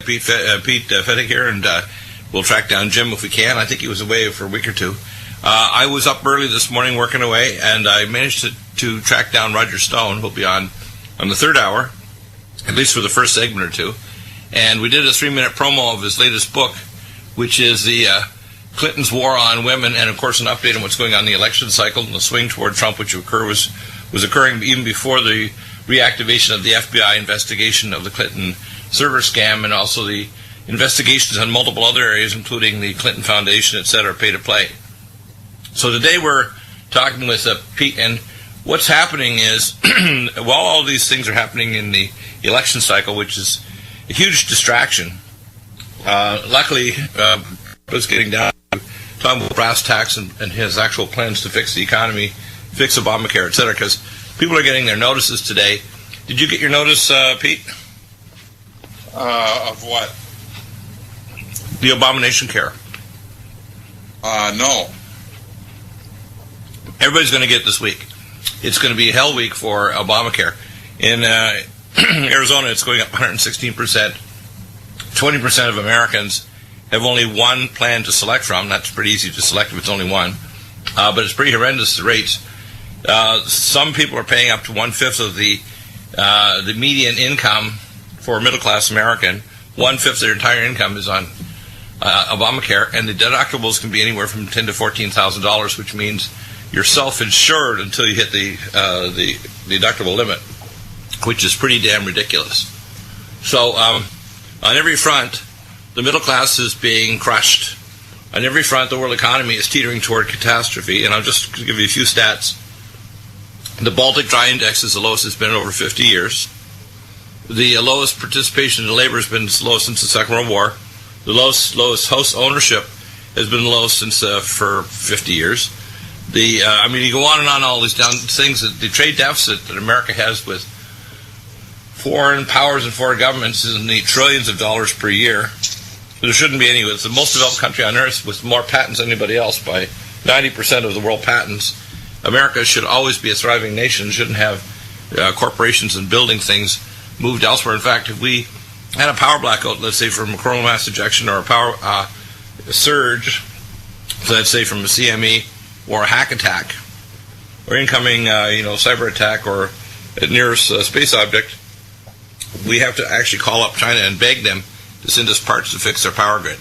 Pete Fettig here, and we'll track down Jim if we can. I think he was away for a week or two. I was up early this morning working away, and I managed to track down Roger Stone, who'll be on the third hour, at least for the first segment or two. And we did a 3-minute promo of his latest book, which is the Clinton's War on Women, and of course an update on what's going on in the election cycle and the swing toward Trump, which was occurring even before the reactivation of the FBI investigation of the Clinton server scam, and also the investigations on multiple other areas, including the Clinton Foundation, etc., pay to play. So today we're talking with Pete, and what's happening is, while all these things are happening in the election cycle, which is a huge distraction, luckily, was getting down to talking about brass tacks and his actual plans to fix the economy, fix Obamacare, etc., because people are getting their notices today. Did you get your notice, Pete? Of what? The Abomination Care. No. Everybody's going to get it this week. It's going to be a hell week for Obamacare. In Arizona, it's going up 116%. 20% of Americans have only one plan to select from. That's pretty easy to select if it's only one. But it's pretty horrendous, the rates. Some people are paying up to 1/5 of the median income for a middle-class American. 1/5 of their entire income is on Obamacare, and the deductibles can be anywhere from $10,000 to $14,000, which means you're self-insured until you hit the deductible limit, which is pretty damn ridiculous. So on every front, the middle class is being crushed. On every front, the world economy is teetering toward catastrophe, and I'll just give you a few stats. The Baltic Dry Index is the lowest it's been in over 50 years. The lowest participation in labor has been the lowest since the Second World War. The lowest house ownership has been the lowest since for 50 years. You go on and on, all these things. That the trade deficit that America has with foreign powers and foreign governments is in the trillions of dollars per year. There shouldn't be any. It's the most developed country on earth with more patents than anybody else by 90% of the world patents. America should always be a thriving nation. Shouldn't have corporations and building things moved elsewhere. In fact, if we had a power blackout, let's say from a coronal mass ejection or a power surge, so let's say from a CME or a hack attack or incoming cyber attack or a nearest space object, we have to actually call up China and beg them to send us parts to fix their power grid.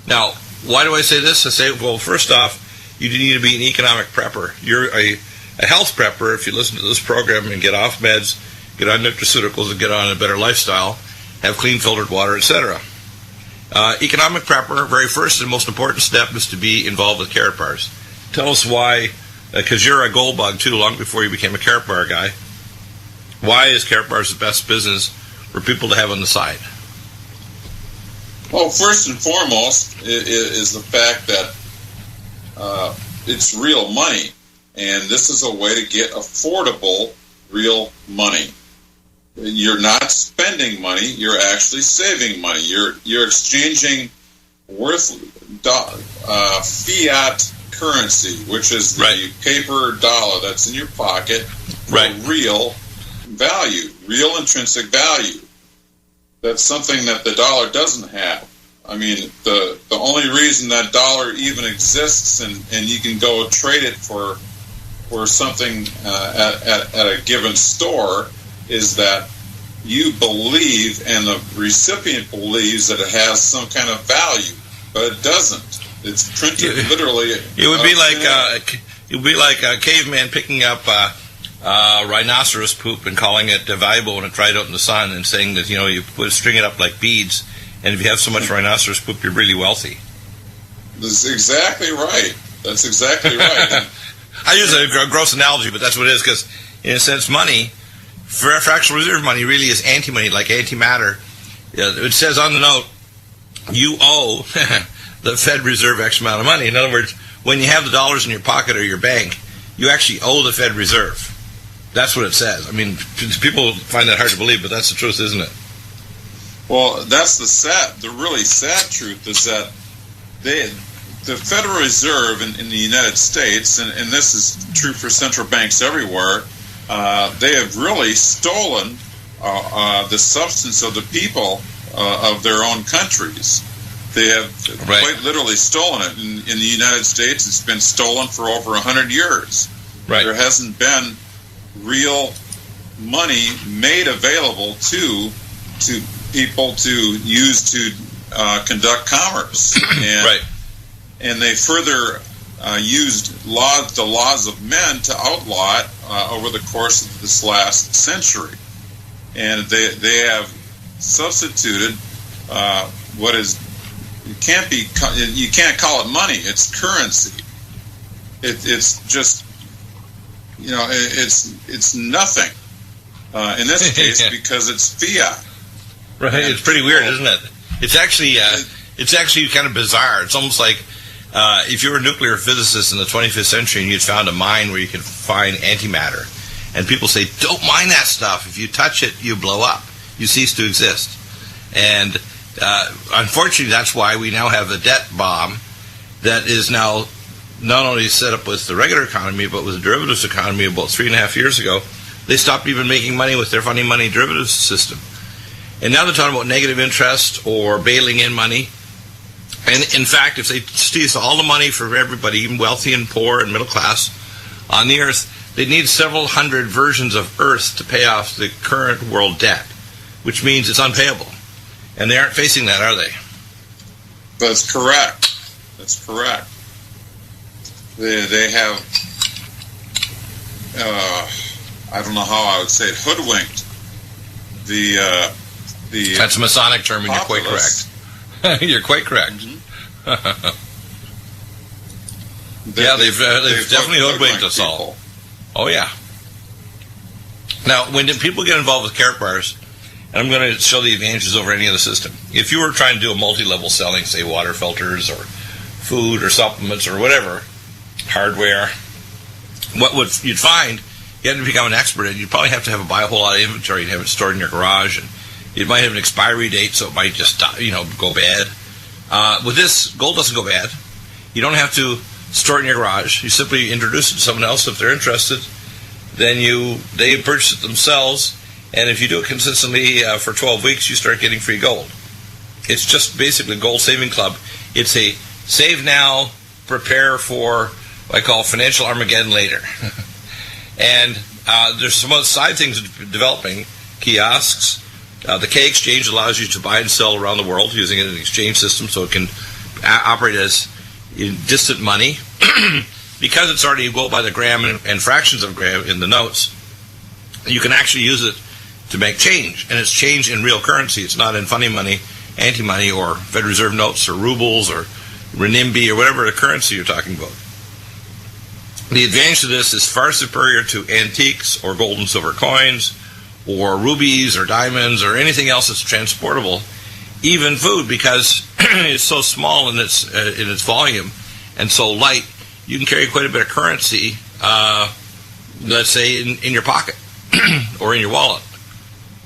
Now, why do I say this? I say, well, first off, you need to be an economic prepper. You're a health prepper if you listen to this program and get off meds, get on nutraceuticals, and get on a better lifestyle, have clean filtered water, etc. Economic prepper, very first and most important step is to be involved with carrot bars. Tell us why, because you're a gold bug too, long before you became a carrot bar guy. Why is carrot bars the best business for people to have on the side? Well, first and foremost is the fact that it's real money, and this is a way to get affordable real money. You're not spending money; you're actually saving money. You're exchanging fiat currency, which is the paper dollar that's in your pocket, for real value, real intrinsic value. That's something that the dollar doesn't have. I mean, the only reason that dollar even exists and you can go trade it for something at a given store is that you believe and the recipient believes that it has some kind of value, but it doesn't. It's printed literally. It would be like a caveman picking up rhinoceros poop and calling it valuable when it dried out in the sun, and saying that you string it up like beads, and if you have so much rhinoceros poop, you're really wealthy. That's exactly right. That's exactly right. I use a gross analogy, but that's what it is, because in a sense, money, fractional reserve money, really is anti-money, like antimatter. It says on the note, you owe the Fed Reserve X amount of money. In other words, when you have the dollars in your pocket or your bank, you actually owe the Fed Reserve. That's what it says. I mean, people find that hard to believe, but that's the truth, isn't it? Well, that's the really sad truth is that the Federal Reserve in the United States, and this is true for central banks everywhere, they have really stolen the substance of the people of their own countries. They have quite literally stolen it. In the United States, it's been stolen for over 100 years. Right. There hasn't been real money made available to people to use to conduct commerce. And, and they further used the laws of men to outlaw it over the course of this last century. And they have substituted what is you can't call it money. It's currency. It's just it's nothing in this case because it's fiat. Right. And it's pretty weird, isn't it? It's actually kind of bizarre. It's almost like if you were a nuclear physicist in the 25th century and you'd found a mine where you could find antimatter, and people say, "Don't mine that stuff. If you touch it, you blow up. You cease to exist." And unfortunately, that's why we now have a debt bomb that is now not only set up with the regular economy, but with the derivatives economy. About 3.5 years ago, they stopped even making money with their funny money derivatives system. And now they're talking about negative interest or bailing in money. And in fact, if they steal all the money for everybody, even wealthy and poor and middle class on the earth, they need several hundred versions of Earth to pay off the current world debt, which means it's unpayable. And they aren't facing that, are they? That's correct. That's correct. They have, I don't know how I would say it, hoodwinked the That's a Masonic term, and populace. You're quite correct. You're quite correct. Mm-hmm. They've definitely hoodwinked us all. Oh, yeah. Now, when people get involved with carrot bars, and I'm going to show the advantages over any other system. If you were trying to do a multi-level selling, say water filters or food or supplements or whatever, hardware, what you'd find, you had to become an expert in, you'd probably have to buy a whole lot of inventory and have it stored in your garage, and it might have an expiry date, so it might just go bad. With this, gold doesn't go bad. You don't have to store it in your garage. You simply introduce it to someone else if they're interested. Then they purchase it themselves, and if you do it consistently for 12 weeks, you start getting free gold. It's just basically a gold saving club. It's a save now, prepare for what I call financial Armageddon later. And there's some other side things developing, kiosks. The K exchange allows you to buy and sell around the world using an exchange system, so it can operate as distant money. Because it's already gold by the gram and fractions of a gram in the notes, you can actually use it to make change. And it's change in real currency. It's not in funny money, anti-money, or Federal Reserve notes, or rubles, or renminbi, or whatever the currency you're talking about. The advantage of this is far superior to antiques, or gold and silver coins, or rubies, or diamonds, or anything else that's transportable, even food, because it's so small in its volume and so light. You can carry quite a bit of currency, let's say, in your pocket, or in your wallet,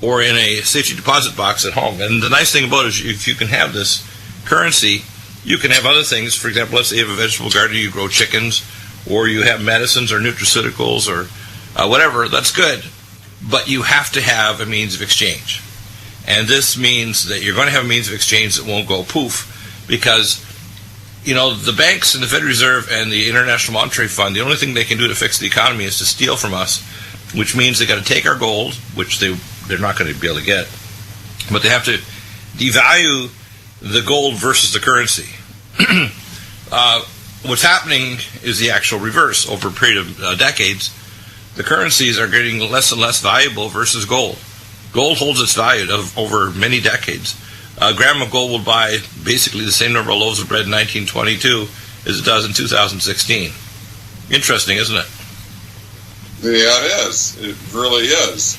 or in a safety deposit box at home. And the nice thing about it is if you can have this currency, you can have other things. For example, let's say you have a vegetable garden, you grow chickens, or you have medicines or nutraceuticals or whatever. That's good. But you have to have a means of exchange. And this means that you're going to have a means of exchange that won't go poof, because the banks and the Federal Reserve and the International Monetary Fund, the only thing they can do to fix the economy is to steal from us, which means they got to take our gold, which they're not going to be able to get, but they have to devalue the gold versus the currency. What's happening is the actual reverse. Over a period of decades, the currencies are getting less and less valuable versus gold. Gold holds its value over many decades. A gram of gold will buy basically the same number of loaves of bread in 1922 as it does in 2016. Interesting, isn't it? Yeah, it is. It really is.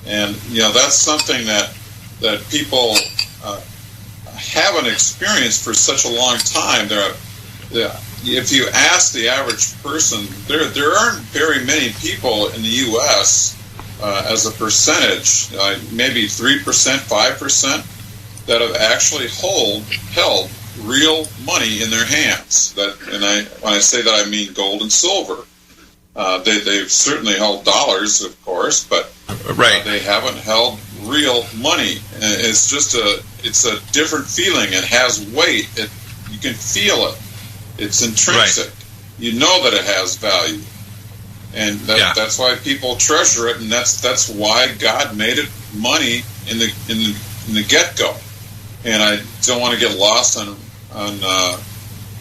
And, that's something that people haven't experienced for such a long time. If you ask the average person, there aren't very many people in the U.S. As a percentage, maybe 3%, 5%, that have actually held real money in their hands. When I say that, I mean gold and silver. They've certainly held dollars, of course, but they haven't held real money. It's just it's a different feeling. It has weight. You can feel it. It's intrinsic. Right. You know that it has value, and that's why people treasure it, and that's why God made it money in the get-go. And I don't want to get lost on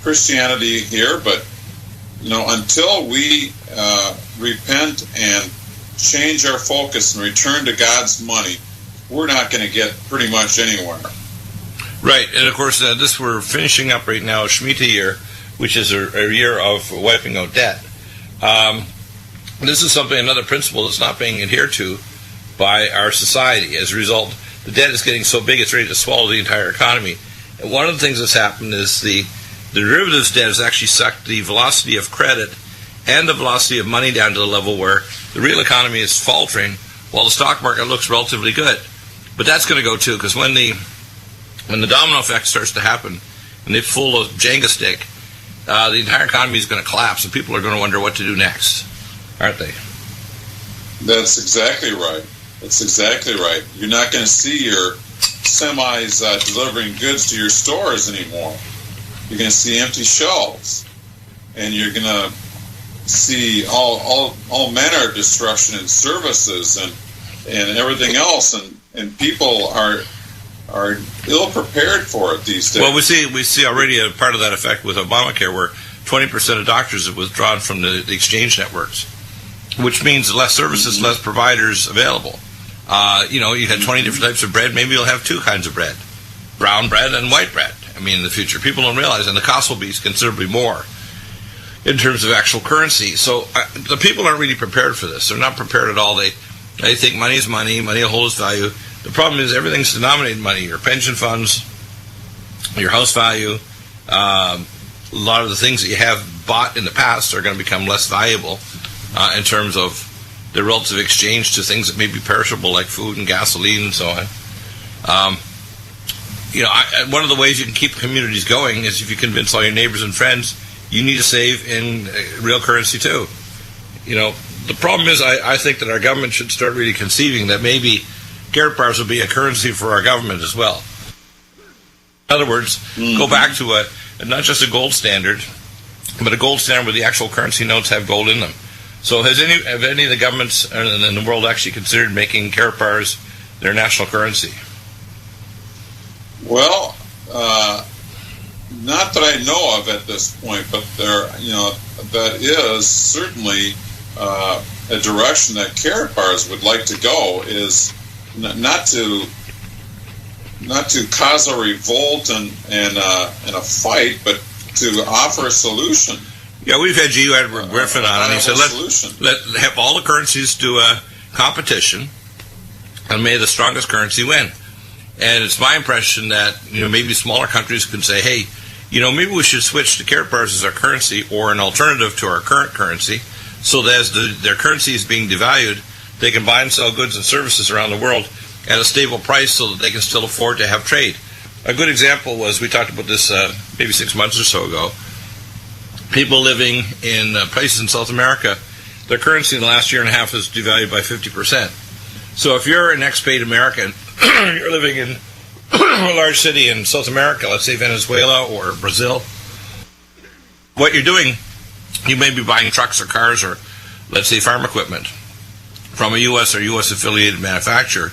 Christianity here, but until we repent and change our focus and return to God's money, we're not going to get pretty much anywhere. Right, and of course, we're finishing up right now Shemitah year, which is a year of wiping out debt. This is another principle that's not being adhered to by our society. As a result, the debt is getting so big it's ready to swallow the entire economy. And one of the things that's happened is the derivatives debt has actually sucked the velocity of credit and the velocity of money down to the level where the real economy is faltering while the stock market looks relatively good. But that's going to go too, because when the domino effect starts to happen and they pull a Jenga stick, the entire economy is going to collapse and people are going to wonder what to do next, aren't they? That's exactly right. That's exactly right. You're not going to see your semis delivering goods to your stores anymore. You're going to see empty shelves, and you're going to see all manner of destruction in services and everything else, and people are ill prepared for it these days. Well, we see already a part of that effect with Obamacare, where 20% of doctors have withdrawn from the exchange networks, which means less services, less providers available. You had 20 different types of bread. Maybe you'll have two kinds of bread, brown bread and white bread. In the future, people don't realize, and the cost will be considerably more in terms of actual currency. So the people aren't really prepared for this. They're not prepared at all. They think money is money. Money will hold its value. The problem is everything's denominated in money. Your pension funds, your house value, a lot of the things that you have bought in the past are going to become less valuable in terms of the relative exchange to things that may be perishable, like food and gasoline and so on. One of the ways you can keep communities going is if you convince all your neighbors and friends you need to save in real currency too. The problem is I think that our government should start really conceiving that maybe carrot bars will be a currency for our government as well. In other words, go back to not just a gold standard, but a gold standard where the actual currency notes have gold in them. So have any of the governments in the world actually considered making carrot bars their national currency? Well, not that I know of at this point, but that is certainly a direction that carrot bars would like to go. Is not to cause a revolt and a fight, but to offer a solution. Yeah, we've had G. Edward Griffin on, and he said, let have all the currencies do a competition, and may the strongest currency win. And it's my impression that maybe smaller countries can say, hey, maybe we should switch to carrot bars as our currency or an alternative to our current currency, so that as their currency is being devalued, they can buy and sell goods and services around the world at a stable price so that they can still afford to have trade. A good example was, we talked about this maybe 6 months or so ago, people living in places in South America, their currency in the last year and a half is devalued by 50%. So if you're an expat American, you're living in a large city in South America, let's say Venezuela or Brazil, what you're doing, you may be buying trucks or cars or, let's say, farm equipment from a U.S. or U.S. affiliated manufacturer,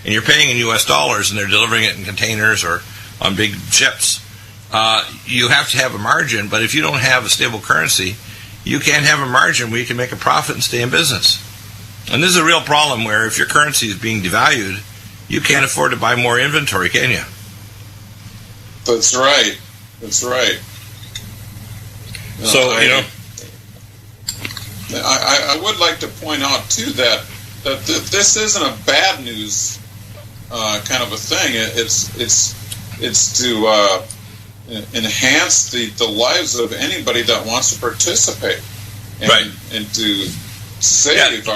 and you're paying in U.S. dollars and they're delivering it in containers or on big ships. You have to have a margin, but if you don't have a stable currency, you can't have a margin where you can make a profit and stay in business. And this is a real problem where if your currency is being devalued, you can't afford to buy more inventory, can you? That's right. That's right. So, I would like to point out, too, that this isn't a bad news kind of a thing. It's to enhance the lives of anybody that wants to participate, and to save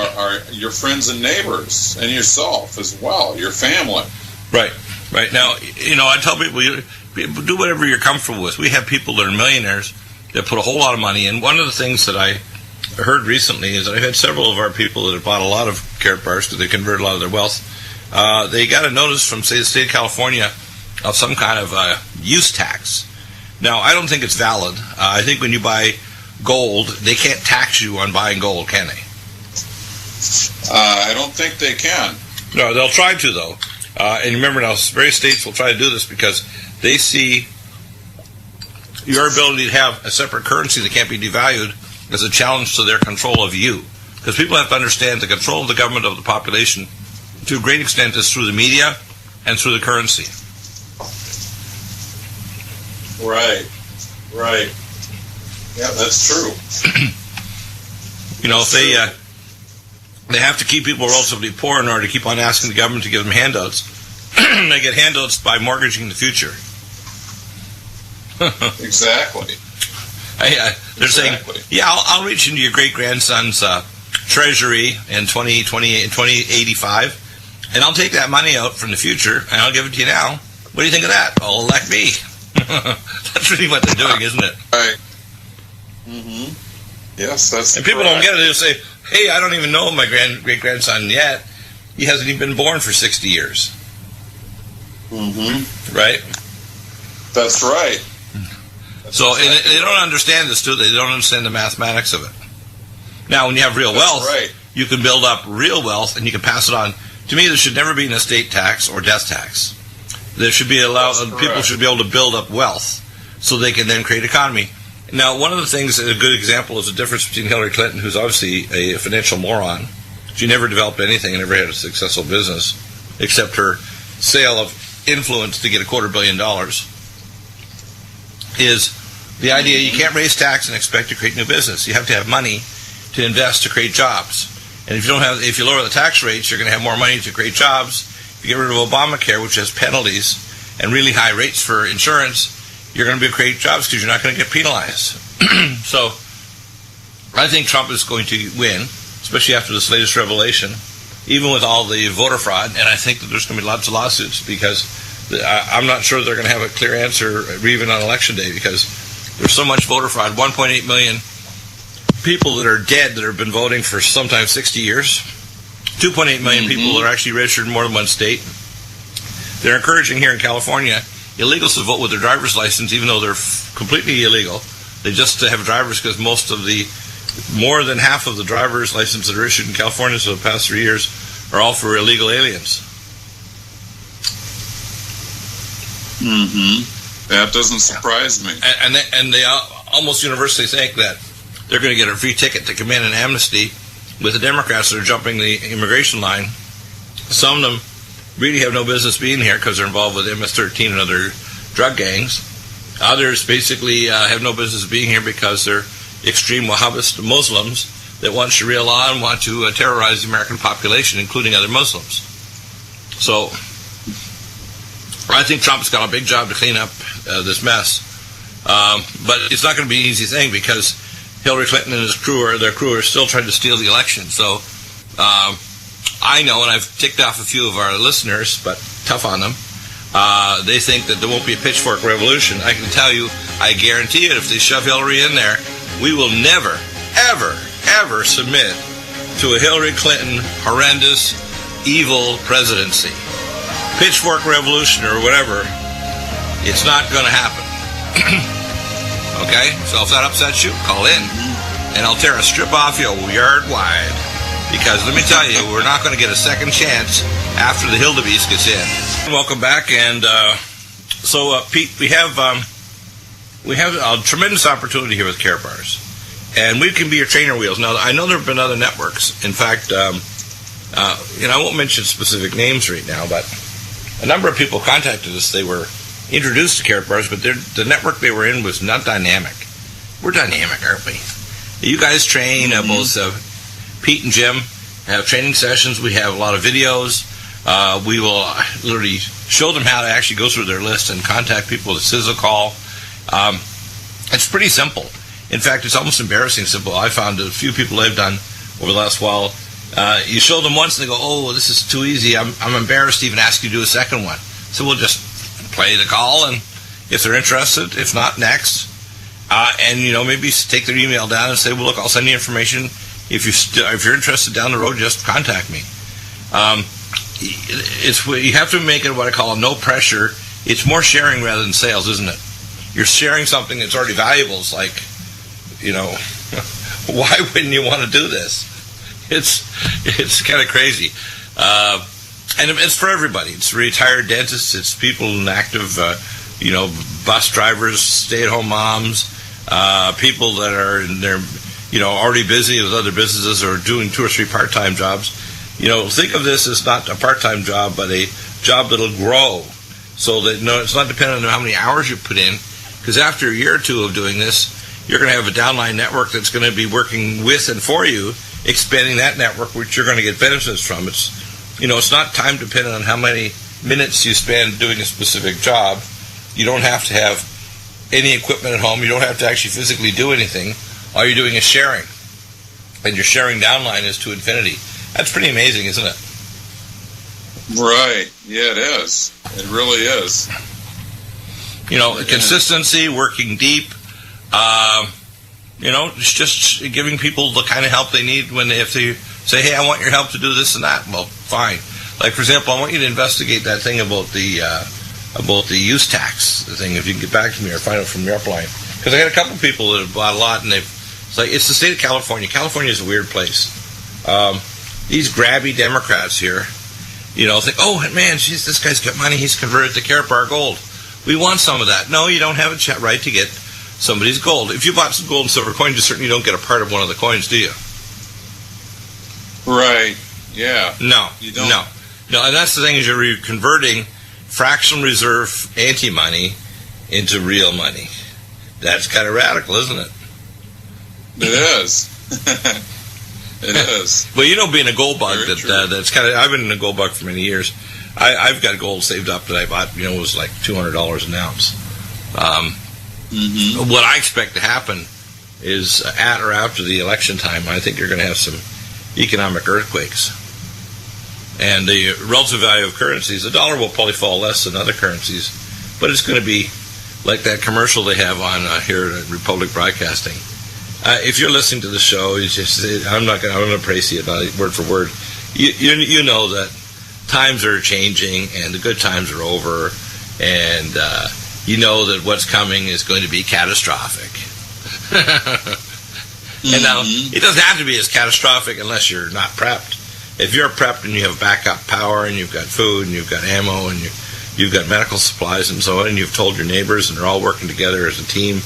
your friends and neighbors and yourself as well, your family. Right. Now, I tell people, do whatever you're comfortable with. We have people that are millionaires that put a whole lot of money in. One of the things that I heard recently is that I've had several of our people that have bought a lot of carrot bars because they converted a lot of their wealth they got a notice from, say, the state of California of some kind of use tax. Now, I don't think it's valid. I think when you buy gold, they can't tax you on buying gold, can they? I don't think they can. No, they'll try to, though. And remember now, various states will try to do this because they see your ability to have a separate currency that can't be devalued as a challenge to their control of you. Because people have to understand the control of the government of the population to a great extent is through the media and through the currency. Right. Yeah, that's true. You know, if they have to keep people relatively poor in order to keep on asking the government to give them handouts. They get handouts by mortgaging the future. Exactly. They're saying, yeah, I'll reach into your great-grandson's treasury in 2085, and I'll take that money out from the future, and I'll give it to you now. What do you think of that? Oh, elect me. That's really what they're doing, isn't it? Right. Mm-hmm. Yes, that's. And people don't get it. They'll say, hey, I don't even know my great-grandson yet. He hasn't even been born for 60 years. Mm-hmm. Right? That's right. So exactly. They don't understand this, do they? They don't understand the mathematics of it. Now, when you have real wealth, you can build up real wealth, and you can pass it on. To me, there should never be an estate tax or death tax. There should be people should be able to build up wealth so they can then create economy. Now, one of the things, a good example is the difference between Hillary Clinton, who's obviously a financial moron. She never developed anything and never had a successful business, except her sale of influence to get $250 million, is the idea you can't raise tax and expect to create new business. You have to have money to invest to create jobs. And if you lower the tax rates, you're going to have more money to create jobs. If you get rid of Obamacare, which has penalties and really high rates for insurance, you're going to be able to create jobs because you're not going to get penalized. So I think Trump is going to win, especially after this latest revelation, even with all the voter fraud. And I think that there's going to be lots of lawsuits because I'm not sure they're going to have a clear answer even on Election Day because there's so much voter fraud. 1.8 million people that are dead that have been voting for sometimes 60 years. 2.8 million people that are actually registered in more than one state. They're encouraging here in California illegals to vote with their driver's license, even though they're completely illegal. They just have drivers because more than half of the driver's licenses that are issued in California for the past 3 years are all for illegal aliens. Mm-hmm. That doesn't surprise me. And they almost universally think that they're going to get a free ticket to come in and amnesty with the Democrats that are jumping the immigration line. Some of them really have no business being here because they're involved with MS-13 and other drug gangs. Others basically have no business being here because they're extreme Wahhabist Muslims that want Sharia law and want to terrorize the American population, including other Muslims. So I think Trump's got a big job to clean up this mess. But it's not going to be an easy thing because Hillary Clinton and their crew are still trying to steal the election. So I know, and I've ticked off a few of our listeners, but tough on them. They think that there won't be a pitchfork revolution. I can tell you, I guarantee it, if they shove Hillary in there, we will never, ever, ever submit to a Hillary Clinton horrendous, evil presidency. Pitchfork revolution or whatever, it's not going to happen. Okay? So if that upsets you, call in, and I'll tear a strip off you a yard wide. Because let me tell you, we're not going to get a second chance after the Hildebeest gets in. Welcome back, and so Pete, we have a tremendous opportunity here with Care Bars, and we can be your trainer wheels. Now, I know there have been other networks. In fact, I won't mention specific names right now, but a number of people contacted us. They were introduced to Care Bars, but the network they were in was not dynamic. We're dynamic, aren't we? You guys train both. Pete and Jim have training sessions. We have a lot of videos. We will literally show them how to actually go through their list and contact people with a sizzle call. It's pretty simple. In fact, it's almost embarrassing simple. I found a few people I've done over the last while. You show them once and they go, oh, this is too easy. I'm embarrassed to even ask you to do a second one. So we'll just play the call, and if they're interested, if not, next. And maybe take their email down and say, well, look, I'll send you information. If you're interested down the road, just contact me. you have to make it what I call a no pressure. It's more sharing rather than sales, isn't it? You're sharing something that's already valuable. It's like, why wouldn't you want to do this? It's kind of crazy. And it's for everybody. It's retired dentists. It's people in active, bus drivers, stay-at-home moms, people that are in their, already busy with other businesses or doing 2 or 3 part-time jobs. Think of this as not a part-time job, but a job that'll grow. So that it's not dependent on how many hours you put in. Because after a year or 2 of doing this, you're going to have a downline network that's going to be working with and for you, expanding that network, which you're going to get benefits from. It's not time dependent on how many minutes you spend doing a specific job. You don't have to have any equipment at home. You don't have to actually physically do anything. All you're doing is sharing. And your sharing downline is to infinity. That's pretty amazing, isn't it? Right. Yeah, it is. It really is. Consistency, working deep, it's just giving people the kind of help they need if they say, hey, I want your help to do this and that. Well, fine. Like, for example, I want you to investigate that thing about the use tax thing, if you can get back to me or find out from your upline. Because I had a couple of people that have bought a lot, and it's the state of California. California is a weird place. These grabby Democrats here, think, oh, man, geez, this guy's got money. He's converted to Karatbar gold. We want some of that. No, you don't have a right to get somebody's gold. If you bought some gold and silver coins, you certainly don't get a part of one of the coins, do you? Right. Yeah. No. You don't. No, and that's the thing is you're converting fractional reserve anti-money into real money. That's kind of radical, isn't it? It is. It is. Well, being a gold bug, that's kind of. I've been in a gold bug for many years. I've got gold saved up that I bought. It was like $200 an ounce. What I expect to happen is at or after the election time, I think you're going to have some economic earthquakes. And the relative value of currencies, the dollar will probably fall less than other currencies, but it's going to be like that commercial they have on here at Republic Broadcasting. If you're listening to the show, I'm going to praise you about it word for word. You know that times are changing and the good times are over, and you know that what's coming is going to be catastrophic. And now, it doesn't have to be as catastrophic unless you're not prepped. If you're prepped and you have backup power and you've got food and you've got ammo and you've got medical supplies and so on, and you've told your neighbors and they're all working together as a team,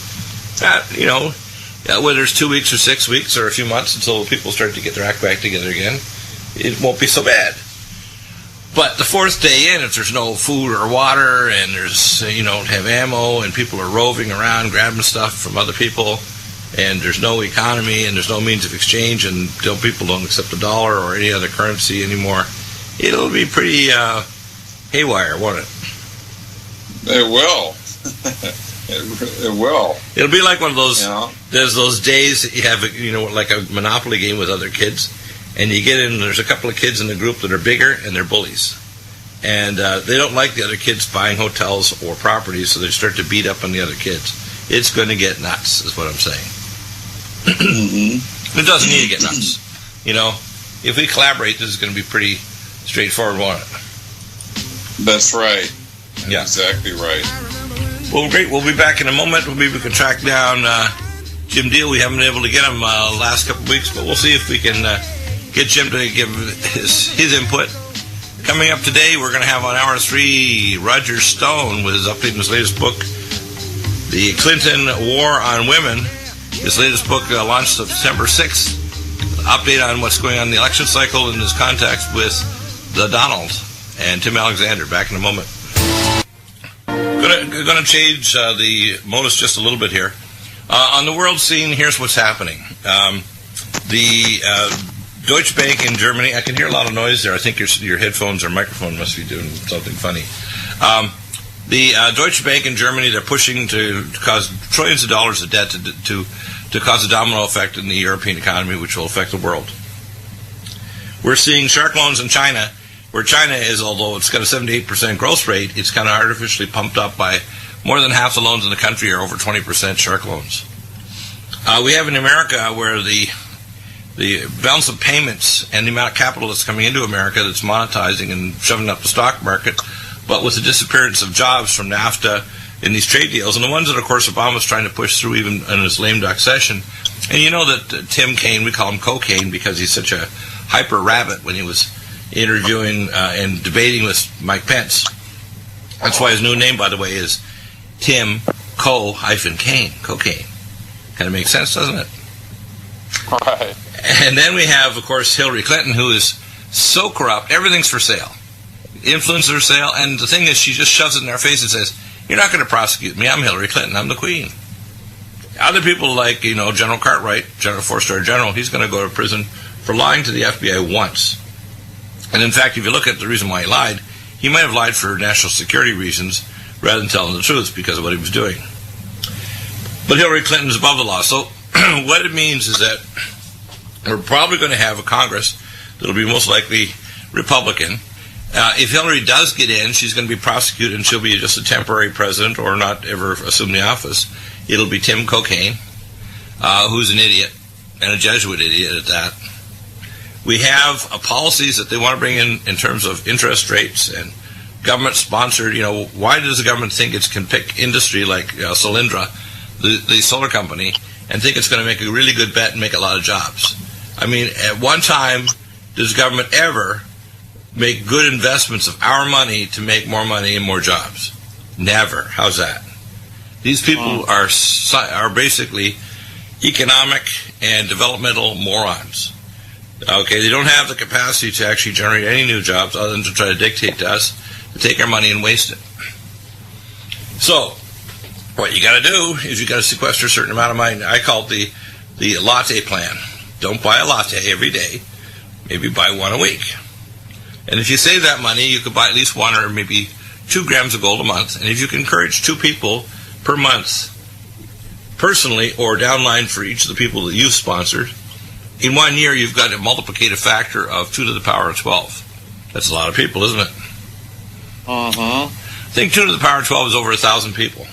whether it's 2 weeks or 6 weeks or a few months until people start to get their act back together again, it won't be so bad. But the 4th day in, if there's no food or water and there's don't have ammo and people are roving around grabbing stuff from other people and there's no economy and there's no means of exchange and people don't accept the dollar or any other currency anymore, it'll be pretty haywire, won't it? It will. It will. It'll be like one of those. There's those days that you have, like a Monopoly game with other kids, and you get in. And there's a couple of kids in the group that are bigger, and they're bullies, and they don't like the other kids buying hotels or properties, so they start to beat up on the other kids. It's going to get nuts, is what I'm saying. It doesn't need to get nuts. If we collaborate, this is going to be pretty straightforward, won't it? That's right. Yeah, exactly right. Well, great. We'll be back in a moment. Maybe we can track down Jim Deal. We haven't been able to get him last couple of weeks, but we'll see if we can get Jim to give his input. Coming up today, we're going to have on Hour 3 Roger Stone with his update in his latest book, The Clinton War on Women. His latest book launched September 6th. Update on what's going on in the election cycle and his contacts with the Donald and Tim Alexander. Back in a moment. Going to change the modus just a little bit here. On the world scene, here's what's happening. The Deutsche Bank in Germany, I can hear a lot of noise there. I think your headphones or microphone must be doing something funny. The Deutsche Bank in Germany, they're pushing to cause trillions of dollars of debt to cause a domino effect in the European economy, which will affect the world. We're seeing shark loans in China, where China is, although it's got a 78% growth rate, it's kind of artificially pumped up by more than half the loans in the country are over 20% shark loans. We have in America where the the balance of payments and the amount of capital that's coming into America that's monetizing and shoving up the stock market, but with the disappearance of jobs from NAFTA in these trade deals, and the ones that, of course, Obama's trying to push through even in his lame duck session. And you know that Tim Kaine, we call him Cocaine because he's such a hyper rabbit when he was interviewing and debating with Mike Pence. That's why his new name, by the way, is Tim Co-Kane, Cocaine. Kind of makes sense, doesn't it? Right. And then we have, of course, Hillary Clinton, who is so corrupt, everything's for sale. Influencers are sale, and the thing is, she just shoves it in our face and says, "You're not going to prosecute me. I'm Hillary Clinton. I'm the queen." Other people like, General Cartwright, General Four-Star General, he's going to go to prison for lying to the FBI once. And in fact, if you look at the reason why he lied, he might have lied for national security reasons rather than telling the truth because of what he was doing. But Hillary Clinton is above the law. So what it means is that we're probably going to have a Congress that will be most likely Republican. If Hillary does get in, she's going to be prosecuted and she'll be just a temporary president or not ever assume the office. It'll be Tim Cocaine, who's an idiot, and a Jesuit idiot at that. We have policies that they want to bring in terms of interest rates and government-sponsored. Why does the government think it can pick industry like Solyndra, the solar company, and think it's going to make a really good bet and make a lot of jobs? I mean, at one time, does government ever make good investments of our money to make more money and more jobs? Never. How's that? These people are basically economic and developmental morons. Okay, they don't have the capacity to actually generate any new jobs other than to try to dictate to us to take our money and waste it. So, what you got to do is you got to sequester a certain amount of money. I call it the latte plan. Don't buy a latte every day. Maybe buy one a week. And if you save that money, you could buy at least 1 or maybe 2 grams of gold a month. And if you can encourage 2 people per month, personally or downline for each of the people that you've sponsored, in 1 year you've got a multiplicative factor of 2 to the power of 12. That's a lot of people, isn't it? Uh-huh. I think 2 to the power of 12 is over 1,000 people.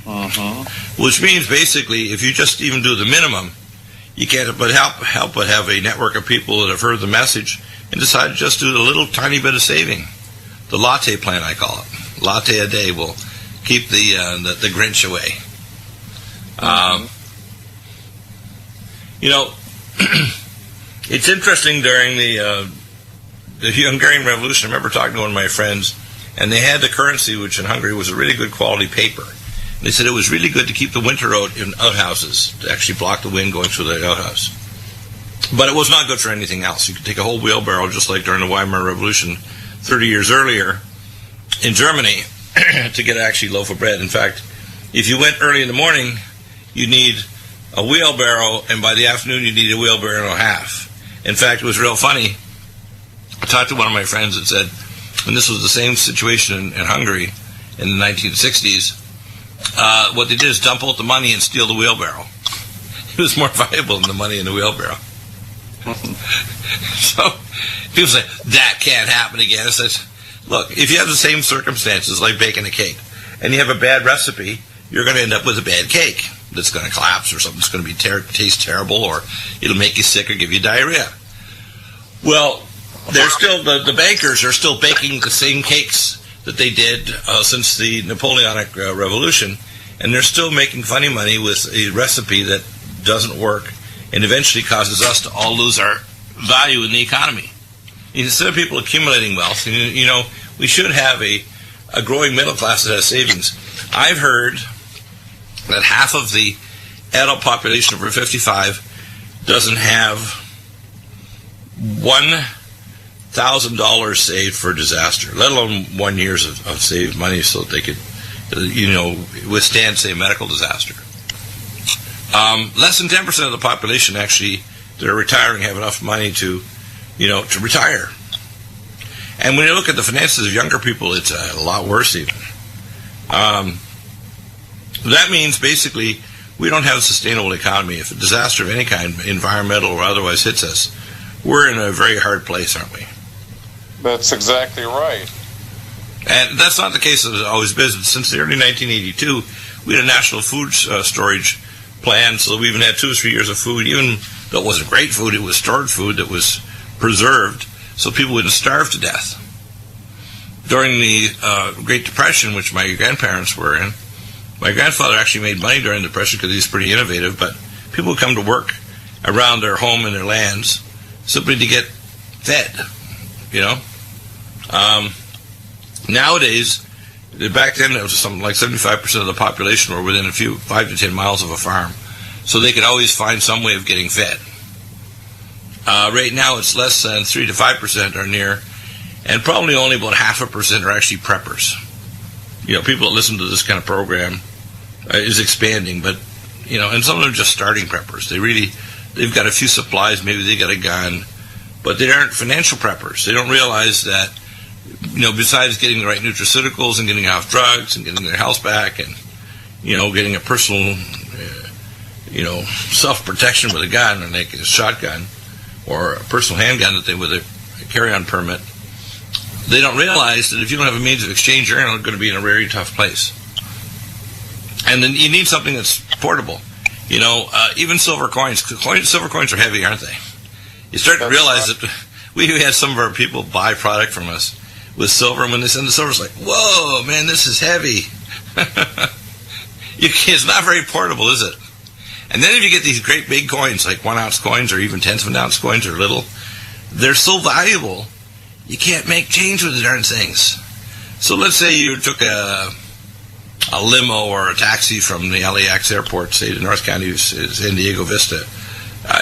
Uh-huh. Which means basically, if you just even do the minimum, you can't but help but have a network of people that have heard the message and decide to just do a little tiny bit of saving. The latte plan, I call it. Latte a day will keep the Grinch away. It's interesting during the Hungarian Revolution. I remember talking to one of my friends, and they had the currency, which in Hungary was a really good quality paper. They said it was really good to keep the winter out in outhouses, to actually block the wind going through the outhouse. But it was not good for anything else. You could take a whole wheelbarrow, just like during the Weimar Revolution 30 years earlier in Germany, to get actually a loaf of bread. In fact, if you went early in the morning, you need a wheelbarrow, and by the afternoon you need a wheelbarrow and a half. In fact, it was real funny. I talked to one of my friends that said, and this was the same situation in Hungary in the 1960s, what they did is dump out the money and steal the wheelbarrow. It was more valuable than the money in the wheelbarrow. So people say, that can't happen again. I said, look, if you have the same circumstances like baking a cake, and you have a bad recipe, you're going to end up with a bad cake that's going to collapse, or something that's going to be taste terrible, or it'll make you sick or give you diarrhea. Well, they're still the bakers are still baking the same cakes that they did since the Napoleonic Revolution, and they're still making funny money with a recipe that doesn't work and eventually causes us to all lose our value in the economy. Instead of people accumulating wealth, we should have a growing middle class that has savings. I've heard that half of the adult population over 55 doesn't have $1,000 saved for disaster, let alone 1 year of saved money so that they could, withstand, say, a medical disaster. Less than 10% of the population actually that are retiring have enough money to retire. And when you look at the finances of younger people, it's a lot worse even. That means basically we don't have a sustainable economy. If a disaster of any kind, environmental or otherwise, hits us, we're in a very hard place, aren't we? That's exactly right. And that's not the case as always been. Since the early 1982, we had a national food storage planned, so we even had 2 or 3 years of food, even though it wasn't great food, it was stored food that was preserved, so people wouldn't starve to death. During the Great Depression, which my grandparents were in, my grandfather actually made money during the Depression because he was pretty innovative, but people would come to work around their home and their lands simply to get fed, you know. Nowadays, back then, it was something like 75% of the population were within 5 to 10 miles of a farm, so they could always find some way of getting fed. Right now, it's less than 3 to 5% are near, and probably only about 0.5% are actually preppers. You know, people that listen to this kind of program is expanding, but, you know, and some of them are just starting preppers. They've got a few supplies, maybe they got a gun, but they aren't financial preppers. They don't realize that, you know, besides getting the right nutraceuticals and getting off drugs and getting their health back and, you know, getting a personal, you know, self-protection with a gun, or like a shotgun or a personal handgun that they with a carry-on permit, they don't realize that if you don't have a means of exchange, you're going to be in a very tough place. And then you need something that's portable. You know, even silver coins. Silver coins are heavy, aren't they? You start to realize that we had some of our people buy product from us with silver, and when they send the silver, it's like, whoa, man, this is heavy. It's not very portable, is it? And then if you get these great big coins, like 1 ounce coins or even tenths of an ounce coins or little, they're so valuable, you can't make change with the darn things. So let's say you took a limo or a taxi from the LAX airport, say to North County, San Diego Vista.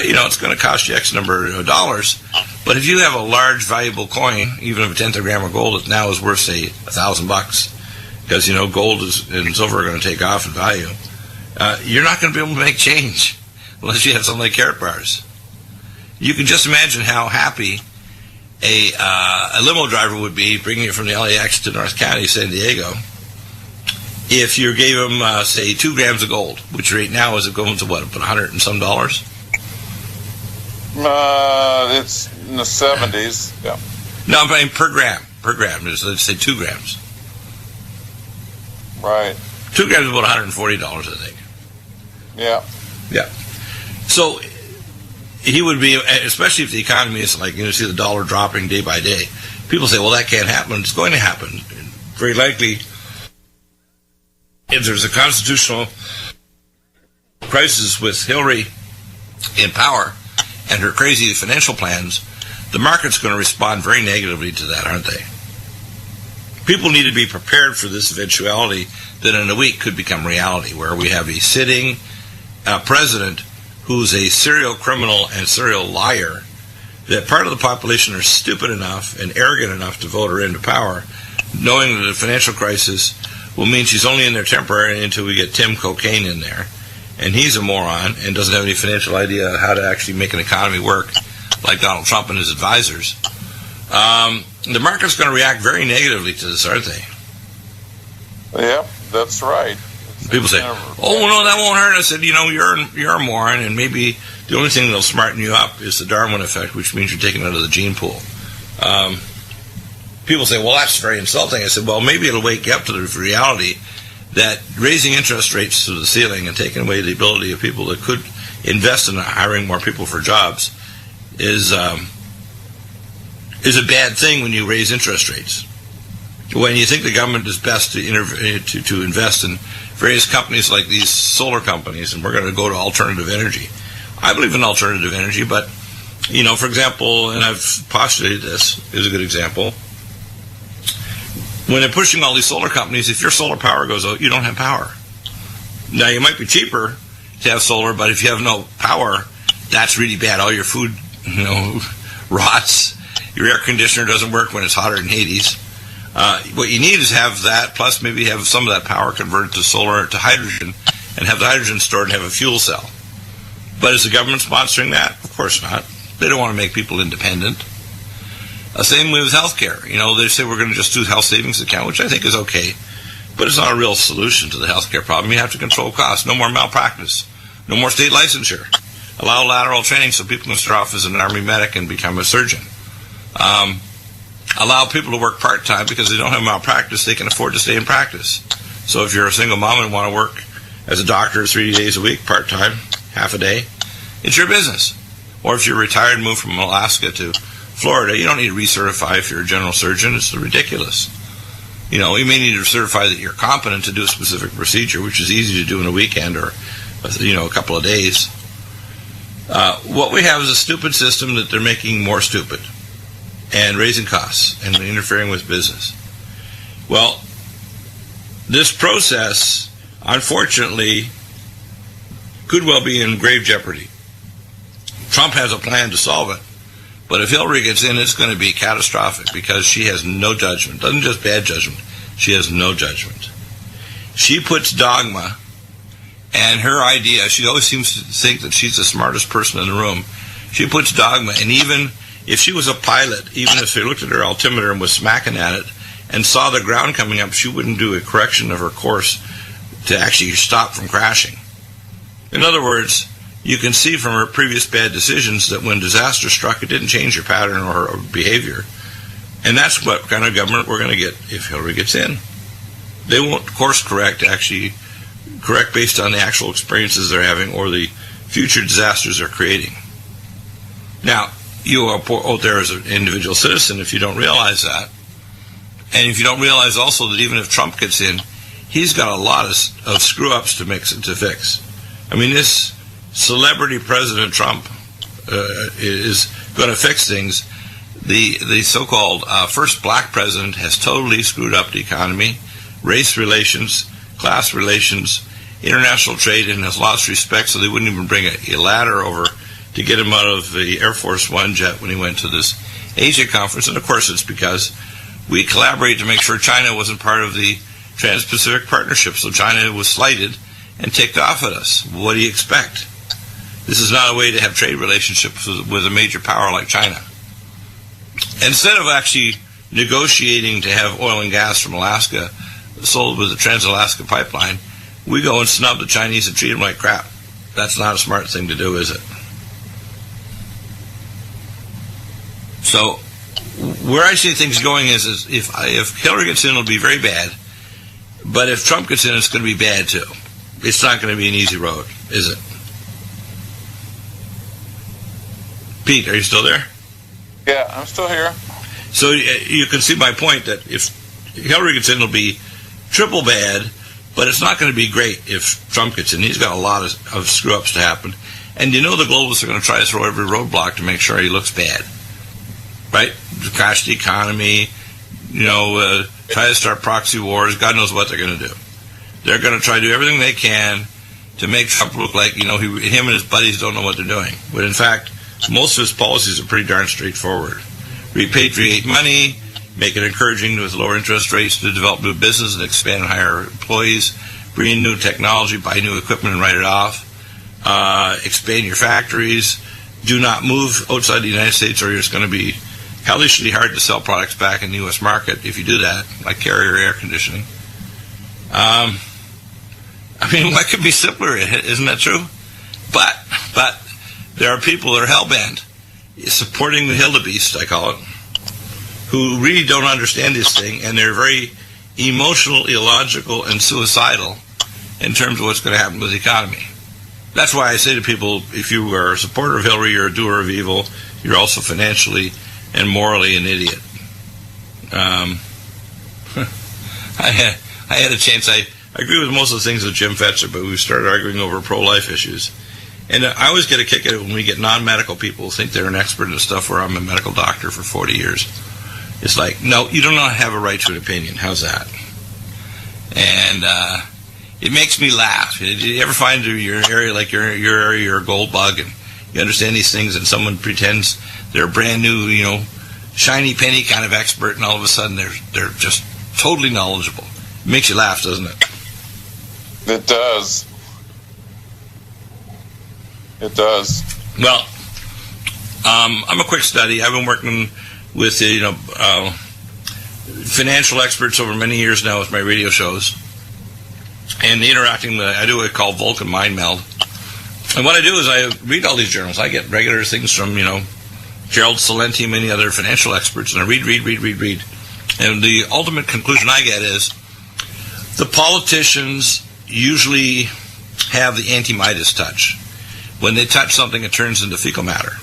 You know, it's going to cost you X number of dollars. But if you have a large, valuable coin, even of a tenth of a gram of gold, that now is worth, say, $1,000, because, you know, gold and silver are going to take off in value, you're not going to be able to make change unless you have something like carrot bars. You can just imagine how happy a limo driver would be bringing it from the LAX to North County, San Diego, if you gave him, say, 2 grams of gold, which right now is going to what, about $100 and some dollars? It's in the 70s. Yeah. No, I'm saying per gram. Let's say 2 grams. Right. 2 grams is about $140, I think. Yeah. Yeah. So he would be, especially if the economy is like, you know, see the dollar dropping day by day. People say, well, that can't happen. It's going to happen. Very likely, if there's a constitutional crisis with Hillary in power and her crazy financial plans, the market's going to respond very negatively to that, aren't they? People need to be prepared for this eventuality that in a week could become reality, where we have a sitting president who's a serial criminal and serial liar, that part of the population are stupid enough and arrogant enough to vote her into power, knowing that a financial crisis will mean she's only in there temporarily until we get Tim Cocaine in there. And he's a moron and doesn't have any financial idea how to actually make an economy work, like Donald Trump and his advisors. The market's going to react very negatively to this, aren't they? Yep, that's right. People say, "Oh no, that won't hurt." I said, "You know, you're a moron, and maybe the only thing that'll smarten you up is the Darwin effect, which means you're taken out of the gene pool." People say, "Well, that's very insulting." I said, "Well, maybe it'll wake you up to the reality that raising interest rates to the ceiling and taking away the ability of people that could invest in hiring more people for jobs is a bad thing when you raise interest rates. When you think the government is best to invest in various companies like these solar companies, and we're going to go to alternative energy. I believe in alternative energy, but, you know, for example, and I've postulated this, is a good example. When they're pushing all these solar companies, if your solar power goes out, you don't have power. Now, it might be cheaper to have solar, but if you have no power, that's really bad. All your food, you know, rots. Your air conditioner doesn't work when it's hotter than Hades. What you need is have that, plus maybe have some of that power converted to solar, to hydrogen, and have the hydrogen stored and have a fuel cell. But is the government sponsoring that? Of course not. They don't want to make people independent. Same way with healthcare. You know, they say we're going to just do health savings account, which I think is okay, but it's not a real solution to the healthcare problem. You have to control costs. No more malpractice. No more state licensure. Allow lateral training so people can start off as an army medic and become a surgeon. Allow people to work part-time because they don't have malpractice. They can afford to stay in practice. So if you're a single mom and want to work as a doctor 3 days a week, part-time, half a day, it's your business. Or if you're retired and moved from Alaska to Florida, you don't need to recertify if you're a general surgeon. It's ridiculous. You may need to certify that you're competent to do a specific procedure, which is easy to do in a weekend or, a couple of days. What we have is a stupid system that they're making more stupid and raising costs and interfering with business. Well, this process, unfortunately, could well be in grave jeopardy. Trump has a plan to solve it, but if Hillary gets in, it's going to be catastrophic because she has no judgment. Doesn't just bad judgment, she has no judgment. She puts dogma and her idea, she always seems to think that she's the smartest person in the room. She puts dogma, and even if she was a pilot, even if she looked at her altimeter and was smacking at it and saw the ground coming up, she wouldn't do a correction of her course to actually stop from crashing. In other words, you can see from her previous bad decisions that when disaster struck, it didn't change her pattern or her behavior. And that's what kind of government we're going to get if Hillary gets in. They won't course correct based on the actual experiences they're having or the future disasters they're creating. Now, you are out there as an individual citizen if you don't realize that. And if you don't realize also that even if Trump gets in, he's got a lot of screw-ups to fix. I mean, this celebrity President Trump is going to fix things. The so-called first black president has totally screwed up the economy, race relations, class relations, international trade, and has lost respect, so they wouldn't even bring a ladder over to get him out of the Air Force One jet when he went to this Asia conference. And of course it's because we collaborated to make sure China wasn't part of the Trans-Pacific Partnership, so China was slighted and ticked off at us. What do you expect? This is not a way to have trade relationships with a major power like China. Instead of actually negotiating to have oil and gas from Alaska sold with the Trans-Alaska Pipeline, we go and snub the Chinese and treat them like crap. That's not a smart thing to do, is it? So, where I see things going is if Hillary gets in, it'll be very bad. But if Trump gets in, it's going to be bad too. It's not going to be an easy road, is it? Pete, are you still there? Yeah, I'm still here. So you can see my point that if Hillary gets in, it'll be triple bad, but it's not going to be great if Trump gets in. He's got a lot of screw-ups to happen. And the globalists are going to try to throw every roadblock to make sure he looks bad. Right? Crash the economy, try to start proxy wars. God knows what they're going to do. They're going to try to do everything they can to make Trump look like, him and his buddies don't know what they're doing. But in fact, most of his policies are pretty darn straightforward. Repatriate money, make it encouraging with lower interest rates to develop new business and expand and hire employees, bring in new technology, buy new equipment and write it off, expand your factories, do not move outside the United States or it's going to be hellishly hard to sell products back in the U.S. market if you do that, like Carrier air conditioning. What could be simpler? Isn't that true? But there are people that are hell-bent supporting the wildebeest, I call it, who really don't understand this thing, and they're very emotional, illogical, and suicidal in terms of what's going to happen with the economy. That's why I say to people, if you are a supporter of Hillary, you're a doer of evil, you're also financially and morally an idiot. I had a chance. I agree with most of the things with Jim Fetzer, but we started arguing over pro-life issues. And I always get a kick at it when we get non-medical people who think they're an expert in stuff where I'm a medical doctor for 40 years. It's like, no, you do not have a right to an opinion. How's that? And it makes me laugh. You ever find your area, like your area, you're a gold bug, and you understand these things, and someone pretends they're a brand new, shiny penny kind of expert, and all of a sudden they're just totally knowledgeable. It makes you laugh, doesn't it? It does. It does. Well, I'm a quick study. I've been working with financial experts over many years now with my radio shows, and interacting with. I do what I call Vulcan Mind Meld. And what I do is I read all these journals. I get regular things from Gerald Celente, many other financial experts, and I read. And the ultimate conclusion I get is the politicians usually have the anti-Midas touch. When they touch something, it turns into fecal matter.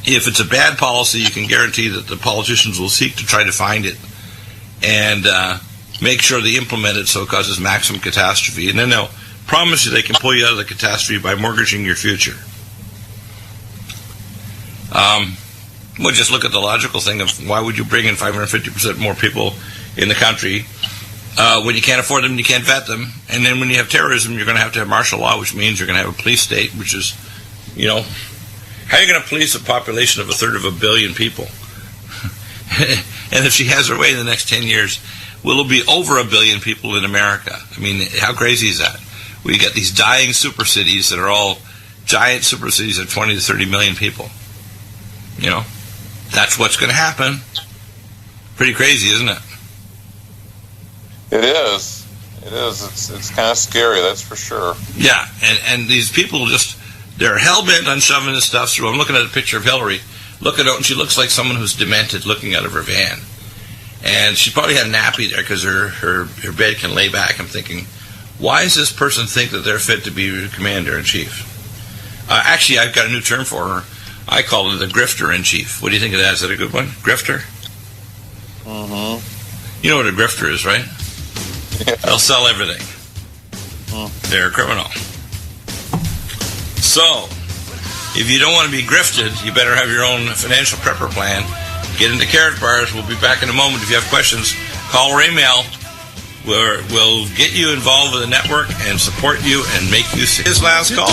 If it's a bad policy, you can guarantee that the politicians will seek to try to find it and make sure they implement it so it causes maximum catastrophe. And then they'll promise you they can pull you out of the catastrophe by mortgaging your future. Well, just look at the logical thing of why would you bring in 550% more people in the country when you can't afford them and you can't vet them. And then when you have terrorism, you're going to have martial law, which means you're going to have a police state, which is, how are you going to police a population of 1/3 billion people? And if she has her way in the next 10 years, will it be over 1 billion people in America? I mean, how crazy is that? We get these dying super cities that are all giant super cities of 20 to 30 million people. That's what's going to happen. Pretty crazy, isn't it? It is. It is. It's kind of scary, that's for sure. Yeah, and these people they're hell-bent on shoving this stuff through. I'm looking at a picture of Hillary. Look at her, and she looks like someone who's demented looking out of her van. And she probably had a nappy there because her bed can lay back. I'm thinking, why does this person think that they're fit to be commander-in-chief? Actually, I've got a new term for her. I call her the grifter-in-chief. What do you think of that? Is that a good one? Grifter? Mm-hmm. You know what a grifter is, right? Yeah. They'll sell everything. They're a criminal. So, if you don't want to be grifted, you better have your own financial prepper plan. Get into Carrot Bars. We'll be back in a moment. If you have questions, call or email. We'll get you involved with the network and support you and make you see. His last call.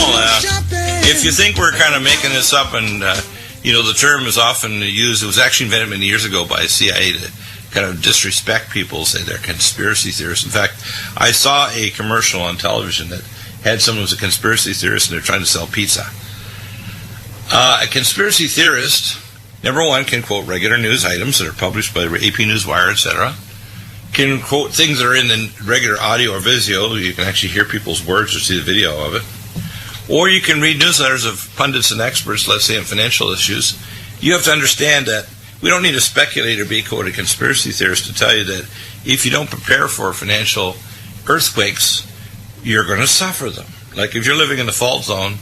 If you think we're kind of making this up and, the term is often used, it was actually invented many years ago by CIA to kind of disrespect people, say they're conspiracy theorists. In fact, I saw a commercial on television that had someone who was a conspiracy theorist and they're trying to sell pizza. A conspiracy theorist, number one, can quote regular news items that are published by AP Newswire, etc., can quote things that are in the regular audio or video. You can actually hear people's words or see the video of it. Or you can read newsletters of pundits and experts, let's say, on financial issues. You have to understand that we don't need a speculator, be quote a conspiracy theorist, to tell you that if you don't prepare for financial earthquakes, you're going to suffer them. Like if you're living in the fault zone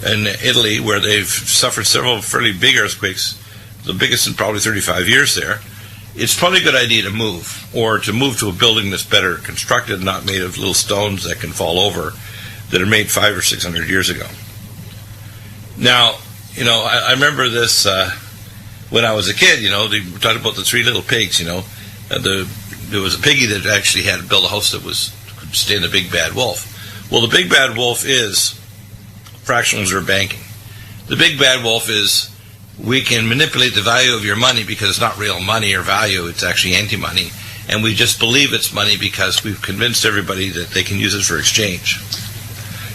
in Italy, where they've suffered several fairly big earthquakes, the biggest in probably 35 years there, it's probably a good idea to move, or to move to a building that's better constructed, not made of little stones that can fall over, that are made 500 or 600 years ago. Now, I remember this when I was a kid. They talked about the 3 little pigs. There was a piggy that actually had to build a house that could stand the big bad wolf. Well, the big bad wolf is fractional reserve banking. The big bad wolf is we can manipulate the value of your money because it's not real money or value, it's actually anti-money, and we just believe it's money because we've convinced everybody that they can use it for exchange.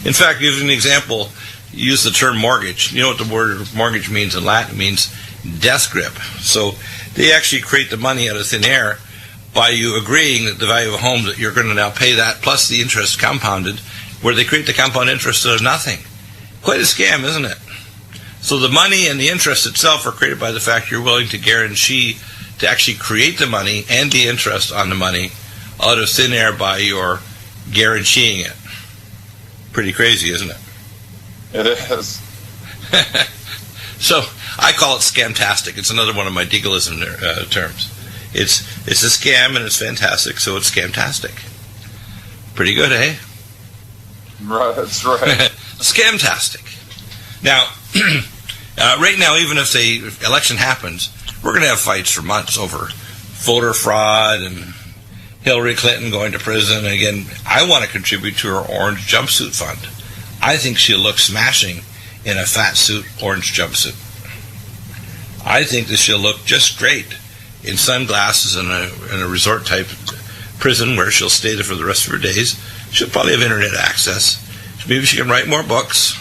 In fact, give an example, use the term mortgage. You know what the word mortgage means in Latin? It means death grip. So they actually create the money out of thin air by you agreeing that the value of a home, that you're going to now pay that plus the interest compounded, where they create the compound interest out of nothing. Quite a scam, isn't it? So the money and the interest itself are created by the fact you're willing to guarantee to actually create the money and the interest on the money out of thin air by your guaranteeing it. Pretty crazy, isn't it? It is. So I call it scamtastic. It's another one of my legalism terms. It's a scam and it's fantastic, so it's scamtastic. Pretty good, eh? Right, that's right. Scamtastic. Now, right now, even if the election happens, we're going to have fights for months over voter fraud and Hillary Clinton going to prison. And again, I want to contribute to her orange jumpsuit fund. I think she'll look smashing in a fat suit, orange jumpsuit. I think that she'll look just great in sunglasses in a resort-type prison where she'll stay there for the rest of her days. She'll probably have internet access. Maybe she can write more books.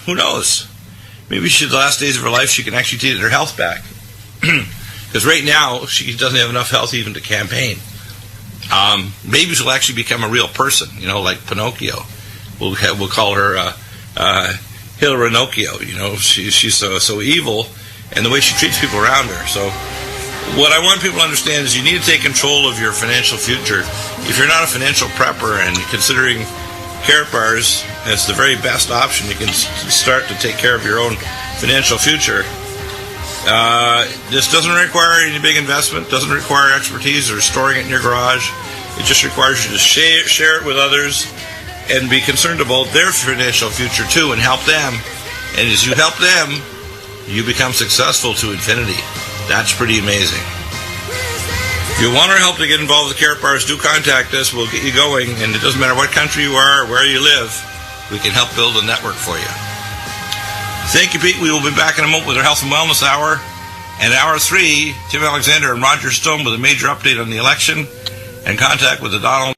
Who knows? Maybe the last days of her life she can actually get her health back. Because right now she doesn't have enough health even to campaign. Maybe she'll actually become a real person, like Pinocchio. We'll call her Hilary Pinocchio. She's so evil, and the way she treats people around her. So What I want people to understand is you need to take control of your financial future. If you're not a financial prepper and considering carrot bars as the very best option, you can start to take care of your own financial future. This doesn't require any big investment, doesn't require expertise or storing it in your garage. It just requires you to share it with others and be concerned about their financial future too and help them. And as you help them, you become successful to infinity. That's pretty amazing. If you want our help to get involved with carrot bars, do contact us. We'll get you going. And it doesn't matter what country you are or where you live, we can help build a network for you. Thank you, Pete. We will be back in a moment with our Health and Wellness Hour. And Hour 3, Tim Alexander and Roger Stone with a major update on the election and contact with the Donald